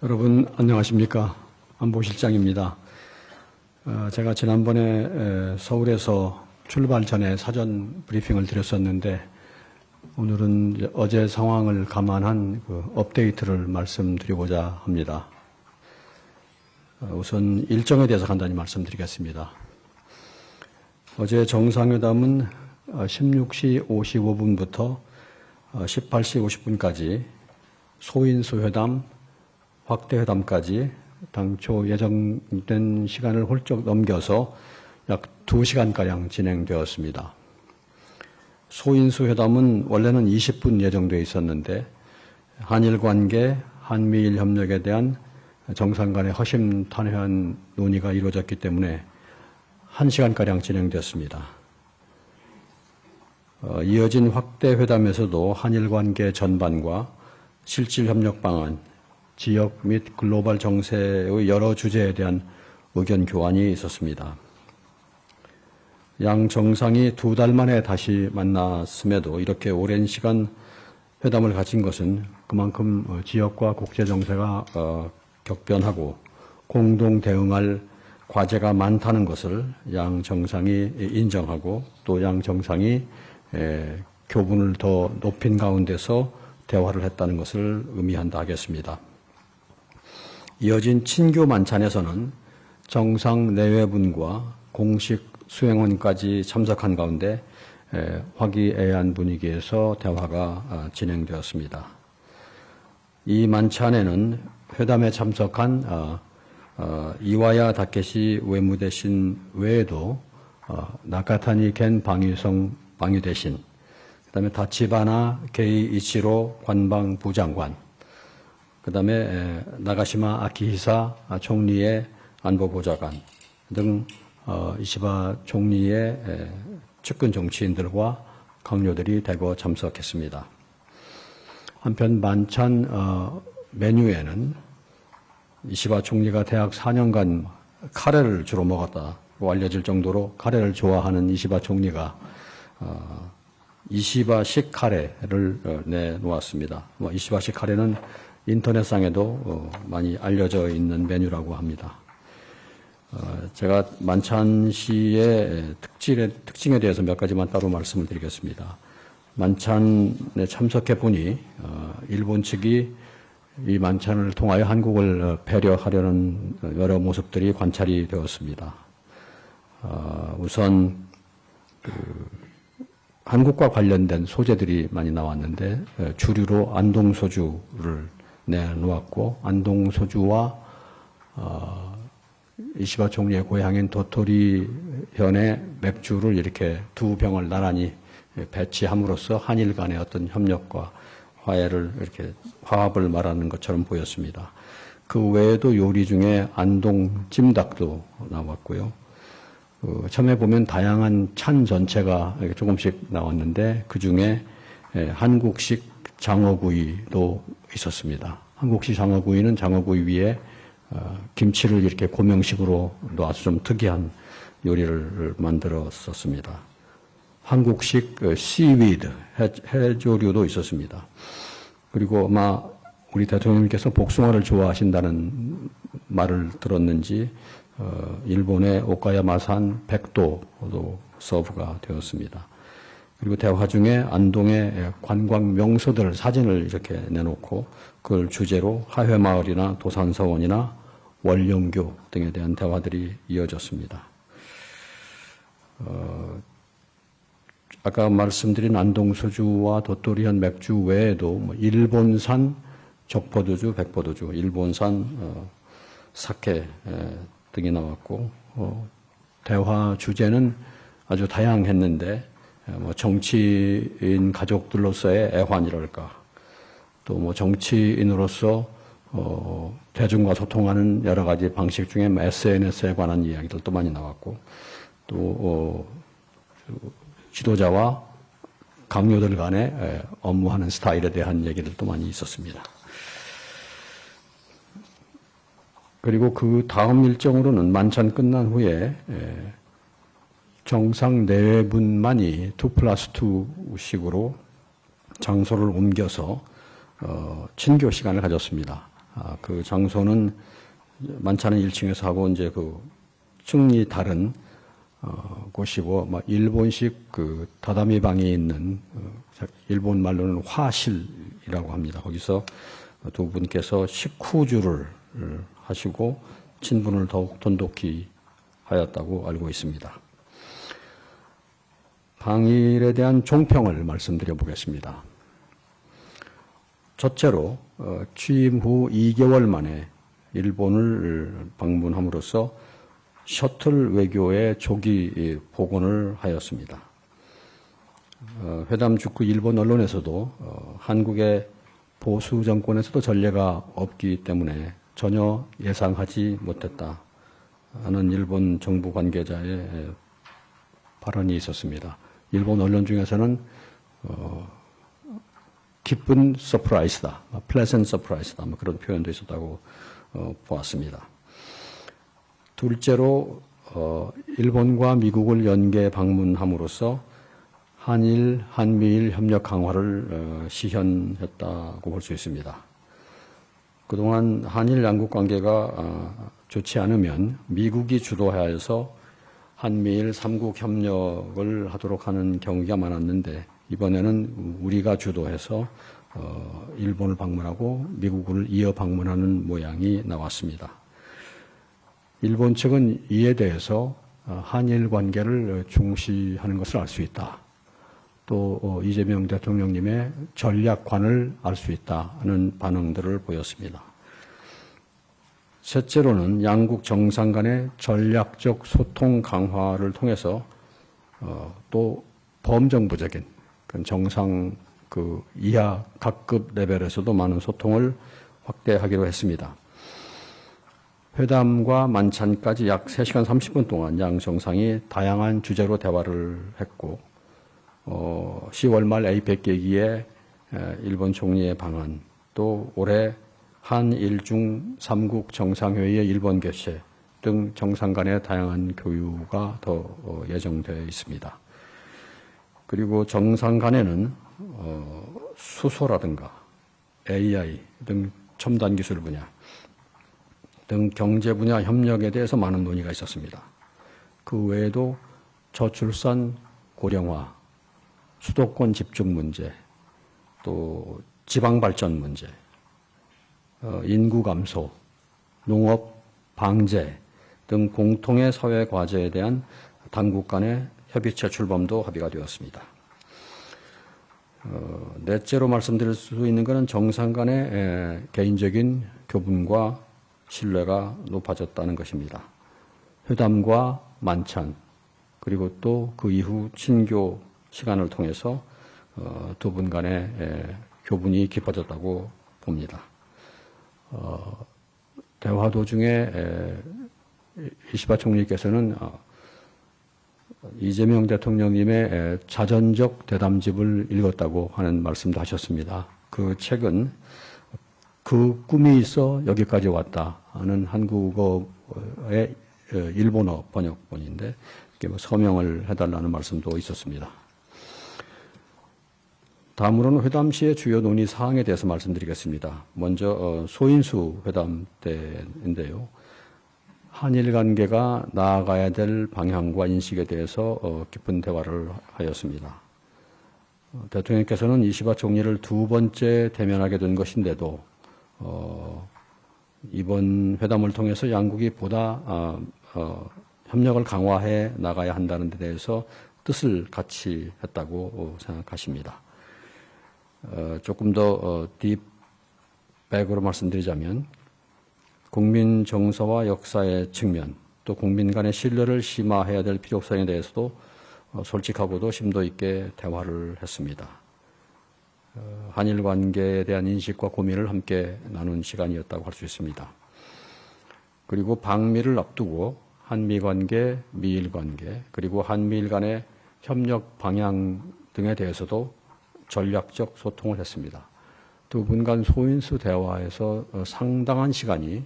여러분 안녕하십니까? 안보실장입니다. 제가 지난번에 서울에서 출발 전에 사전 브리핑을 드렸었는데 오늘은 어제 상황을 감안한 업데이트를 말씀드리고자 합니다. 우선 일정에 대해서 간단히 말씀드리겠습니다. 어제 정상회담은 16시 55분부터 18시 50분까지 소인수 회담, 확대 회담까지 당초 예정된 시간을 훌쩍 넘겨서 약 2시간가량 진행되었습니다. 소인수 회담은 원래는 20분 예정되어 있었는데 한일 관계, 한미일 협력에 대한 정상 간의 허심탄회한 논의가 이루어졌기 때문에 1시간가량 진행되었습니다. 이어진 확대 회담에서도 한일 관계 전반과 실질 협력 방안, 지역 및 글로벌 정세의 여러 주제에 대한 의견 교환이 있었습니다. 양 정상이 2달 만에 다시 만났음에도 이렇게 오랜 시간 회담을 가진 것은 그만큼 지역과 국제 정세가 격변하고 공동 대응할 과제가 많다는 것을 양 정상이 인정하고 또 양 정상이 교분을 더 높인 가운데서 대화를 했다는 것을 의미한다 하겠습니다. 이어진 친교 만찬에서는 정상 내외분과 공식 수행원까지 참석한 가운데 화기애애한 분위기에서 대화가 진행되었습니다. 이 만찬에는 회담에 참석한 이와야 다케시 외무대신 외에도 나카타니 겐 방위성 방위대신, 그다음에 다치바나 게이 이치로 관방부장관, 그다음에 나가시마 아키히사 총리의 안보보좌관 등 이시바 총리의 측근 정치인들과 강요들이 대거 참석했습니다. 한편 만찬 메뉴에는 이시바 총리가 대학 4년간 카레를 주로 먹었다고 알려질 정도로 카레를 좋아하는 이시바 총리가 이시바식 카레를 내놓았습니다. 이시바식 카레는 인터넷상에도 많이 알려져 있는 메뉴라고 합니다. 제가 만찬 시의 특징에 대해서 몇 가지만 따로 말씀을 드리겠습니다. 만찬에 참석해 보니 일본 측이 이 만찬을 통하여 한국을 배려하려는 여러 모습들이 관찰이 되었습니다. 우선 한국과 관련된 소재들이 많이 나왔는데 주류로 안동소주를 내놓았고, 안동소주와 이시바 총리의 고향인 도토리 현의 맥주를 이렇게 두 병을 나란히 배치함으로써 한일 간의 어떤 협력과 화해를 이렇게 화합을 말하는 것처럼 보였습니다. 그 외에도 요리 중에 안동 찜닭도 나왔고요. 처음에 보면 다양한 찬 전체가 조금씩 나왔는데 그 중에 한국식 장어구이도 있었습니다. 한국식 장어구이는 장어구이 위에 김치를 이렇게 고명식으로 놔서 좀 특이한 요리를 만들었었습니다. 한국식 씨위드, 해조류도 있었습니다. 그리고 아마 우리 대통령님께서 복숭아를 좋아하신다는 말을 들었는지 일본의 오카야마산 백도도 서브가 되었습니다. 그리고 대화 중에 안동의 관광 명소들 사진을 이렇게 내놓고 그걸 주제로 하회마을이나 도산서원이나 월령교 등에 대한 대화들이 이어졌습니다. 아까 말씀드린 안동소주와 도토리현 맥주 외에도 일본산 적포도주, 백포도주, 일본산 사케 등이 나왔고, 대화 주제는 아주 다양했는데, 정치인 가족들로서의 애환이랄까, 또 정치인으로서 대중과 소통하는 여러 가지 방식 중에 SNS에 관한 이야기들도 많이 나왔고, 또 지도자와 강요들 간의 업무하는 스타일에 대한 얘기들도 많이 있었습니다. 그리고 그 다음 일정으로는 만찬 끝난 후에 정상 내외분만이 2+2식으로 장소를 옮겨서 친교 시간을 가졌습니다. 그 장소는 만찬은 1층에서 하고 이제 그 층이 다른 곳이고 일본식 그 다다미 방이 있는 일본 말로는 화실이라고 합니다. 거기서 두 분께서 식후주를 하시고 친분을 더욱 돈독히 하였다고 알고 있습니다. 방일에 대한 종평을 말씀드려 보겠습니다. 첫째로 취임 후 2개월 만에 일본을 방문함으로써 셔틀 외교의 조기 복원을 하였습니다. 회담 직후 일본 언론에서도 한국의 보수 정권에서도 전례가 없기 때문에 전혀 예상하지 못했다 하는 일본 정부 관계자의 발언이 있었습니다. 일본 언론 중에서는 기쁜 서프라이즈다, pleasant surprise다, 그런 표현도 있었다고 보았습니다. 둘째로 일본과 미국을 연계 방문함으로써 한일, 한미일 협력 강화를 시현했다고 볼 수 있습니다. 그동안 한일 양국 관계가 좋지 않으면 미국이 주도하여서 한미일 3국 협력을 하도록 하는 경우가 많았는데 이번에는 우리가 주도해서 일본을 방문하고 미국을 이어 방문하는 모양이 나왔습니다. 일본 측은 이에 대해서 한일 관계를 중시하는 것을 알 수 있다. 또 이재명 대통령님의 전략관을 알 수 있다는 반응들을 보였습니다. 셋째로는 양국 정상 간의 전략적 소통 강화를 통해서 또 범정부적인 정상 그 이하 각급 레벨에서도 많은 소통을 확대하기로 했습니다. 회담과 만찬까지 약 3시간 30분 동안 양 정상이 다양한 주제로 대화를 했고 10월 말 APEC 계기에 일본 총리의 방한, 또 올해 한일중 3국 정상회의의 일본 개최 등 정상 간의 다양한 교류가 더 예정되어 있습니다. 그리고 정상 간에는 수소라든가 AI 등 첨단 기술 분야 등 경제 분야 협력에 대해서 많은 논의가 있었습니다. 그 외에도 저출산 고령화, 수도권 집중 문제, 또 지방 발전 문제, 인구 감소, 농업 방제 등 공통의 사회 과제에 대한 당국 간의 협의체 출범도 합의가 되었습니다. 넷째로 말씀드릴 수 있는 것은 정상 간의 개인적인 교분과 신뢰가 높아졌다는 것입니다. 회담과 만찬, 그리고 또 그 이후 친교 시간을 통해서 두 분 간의 교분이 깊어졌다고 봅니다. 대화 도중에 이시바 총리께서는 이재명 대통령님의 자전적 대담집을 읽었다고 하는 말씀도 하셨습니다. 그 책은 그 꿈이 있어 여기까지 왔다 하는 한국어의 일본어 번역본인데 서명을 해달라는 말씀도 있었습니다. 다음으로는 회담 시의 주요 논의 사항에 대해서 말씀드리겠습니다. 먼저 소인수 회담 때인데요. 한일 관계가 나아가야 될 방향과 인식에 대해서 깊은 대화를 하였습니다. 대통령께서는 이시바 총리를 두 번째 대면하게 된 것인데도 이번 회담을 통해서 양국이 보다 협력을 강화해 나가야 한다는 데 대해서 뜻을 같이 했다고 생각하십니다. 조금 더 딥백으로 말씀드리자면 국민 정서와 역사의 측면, 또 국민 간의 신뢰를 심화해야 될 필요성에 대해서도 솔직하고도 심도 있게 대화를 했습니다. 한일 관계에 대한 인식과 고민을 함께 나눈 시간이었다고 할 수 있습니다. 그리고 방미를 앞두고 한미 관계, 미일 관계, 그리고 한미일 간의 협력 방향 등에 대해서도 전략적 소통을 했습니다. 두 분 간 소인수 대화에서 상당한 시간이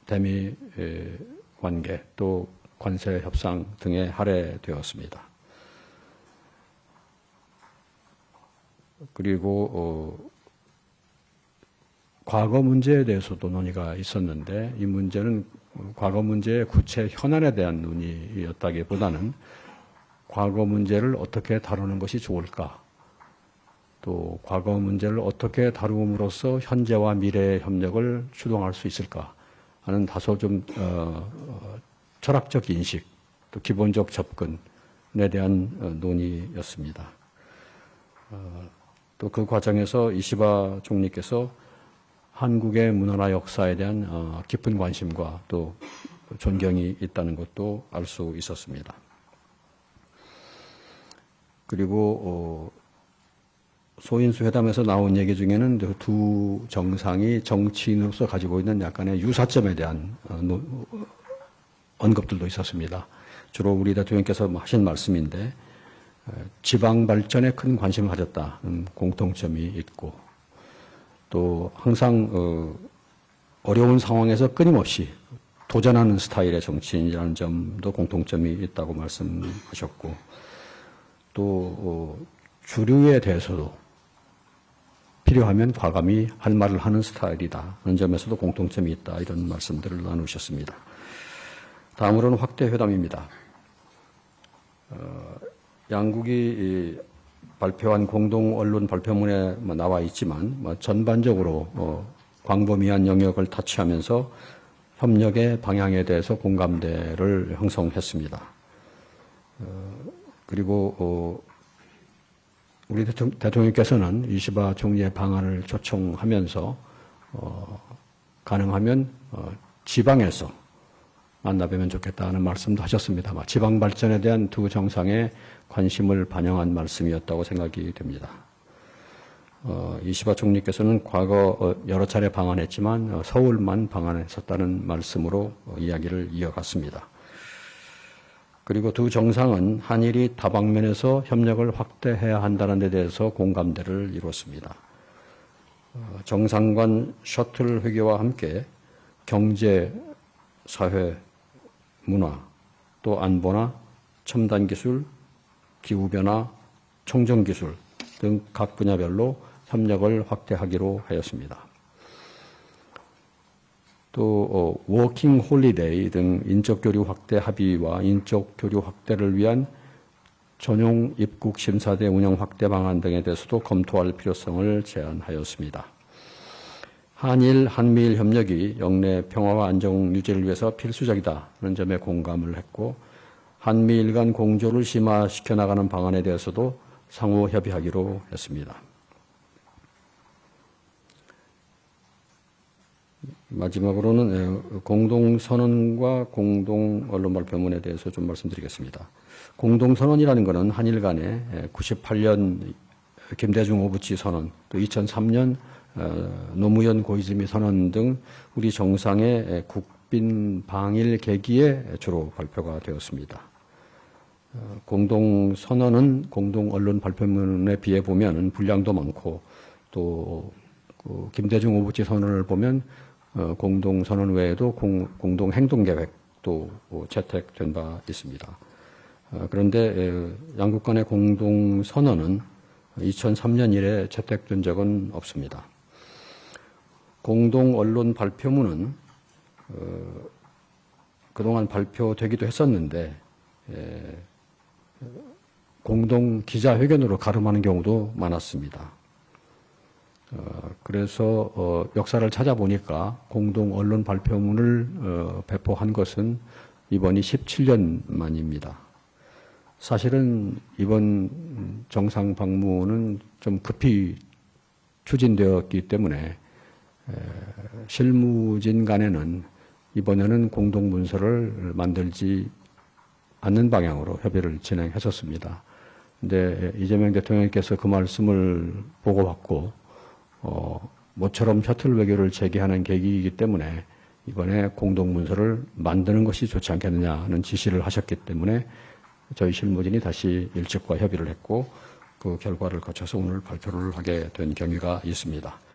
대미 관계 또 관세 협상 등에 할애되었습니다. 그리고 과거 문제에 대해서도 논의가 있었는데 이 문제는 과거 문제의 구체 현안에 대한 논의였다기보다는 과거 문제를 어떻게 다루는 것이 좋을까, 또 과거 문제를 어떻게 다루므로써 현재와 미래의 협력을 추동할 수 있을까 하는 다소 좀 철학적 인식, 또 기본적 접근에 대한 논의였습니다. 또 그 과정에서 이시바 총리께서 한국의 문화나 역사에 대한 깊은 관심과 또 존경이 있다는 것도 알 수 있었습니다. 그리고 소인수 회담에서 나온 얘기 중에는 두 정상이 정치인으로서 가지고 있는 약간의 유사점에 대한 언급들도 있었습니다. 주로 우리 대통령께서 하신 말씀인데 지방 발전에 큰 관심을 가졌다는 공통점이 있고, 또 항상 어려운 상황에서 끊임없이 도전하는 스타일의 정치인이라는 점도 공통점이 있다고 말씀하셨고, 또 주류에 대해서도 필요하면 과감히 할 말을 하는 스타일이다 하는 점에서도 공통점이 있다, 이런 말씀들을 나누셨습니다. 다음으로는 확대 회담입니다. 양국이 발표한 공동 언론 발표문에 나와 있지만 전반적으로 광범위한 영역을 타치하면서 협력의 방향에 대해서 공감대를 형성했습니다. 그리고 우리 대통령께서는 이시바 총리의 방안을 초청하면서 가능하면 지방에서 만나뵈면 좋겠다는 말씀도 하셨습니다만 지방 발전에 대한 두 정상의 관심을 반영한 말씀이었다고 생각이 됩니다. 이시바 총리께서는 과거 여러 차례 방한했지만 서울만 방한했었다는 말씀으로 이야기를 이어갔습니다. 그리고 두 정상은 한일이 다방면에서 협력을 확대해야 한다는 데 대해서 공감대를 이뤘습니다. 정상 간 셔틀 회교와 함께 경제, 사회, 문화, 또 안보나 첨단 기술, 기후변화, 청정기술 등 각 분야별로 협력을 확대하기로 하였습니다. 또 워킹 홀리데이 등 인적 교류 확대 합의와 인적 교류 확대를 위한 전용 입국 심사대 운영 확대 방안 등에 대해서도 검토할 필요성을 제안하였습니다. 한미일 협력이 영내 평화와 안정 유지를 위해서 필수적이다는 점에 공감을 했고, 한미일 간 공조를 심화시켜 나가는 방안에 대해서도 상호 협의하기로 했습니다. 마지막으로는 공동선언과 공동언론발표문에 대해서 좀 말씀드리겠습니다. 공동선언이라는 것은 한일 간에 98년 김대중 오부치 선언, 또 2003년 노무현 고이즈미 선언 등 우리 정상의 국빈 방일 계기에 주로 발표가 되었습니다. 공동선언은 공동언론 발표문에 비해 보면 분량도 많고, 또 김대중 오부치 선언을 보면 공동선언 외에도 공동행동계획도 채택된 바 있습니다. 그런데 양국 간의 공동선언은 2003년 이래 채택된 적은 없습니다. 공동언론 발표문은 그동안 발표되기도 했었는데 공동기자회견으로 가름하는 경우도 많았습니다. 그래서 역사를 찾아보니까 공동언론 발표문을 배포한 것은 이번이 17년 만입니다. 사실은 이번 정상 방문은 좀 급히 추진되었기 때문에 실무진 간에는 이번에는 공동문서를 만들지 않는 방향으로 협의를 진행했었습니다. 근데 이재명 대통령께서 그 말씀을 보고받고 모처럼 셔틀 외교를 재개하는 계기이기 때문에 이번에 공동문서를 만드는 것이 좋지 않겠느냐는 지시를 하셨기 때문에 저희 실무진이 다시 일측과 협의를 했고 그 결과를 거쳐서 오늘 발표를 하게 된 경위가 있습니다.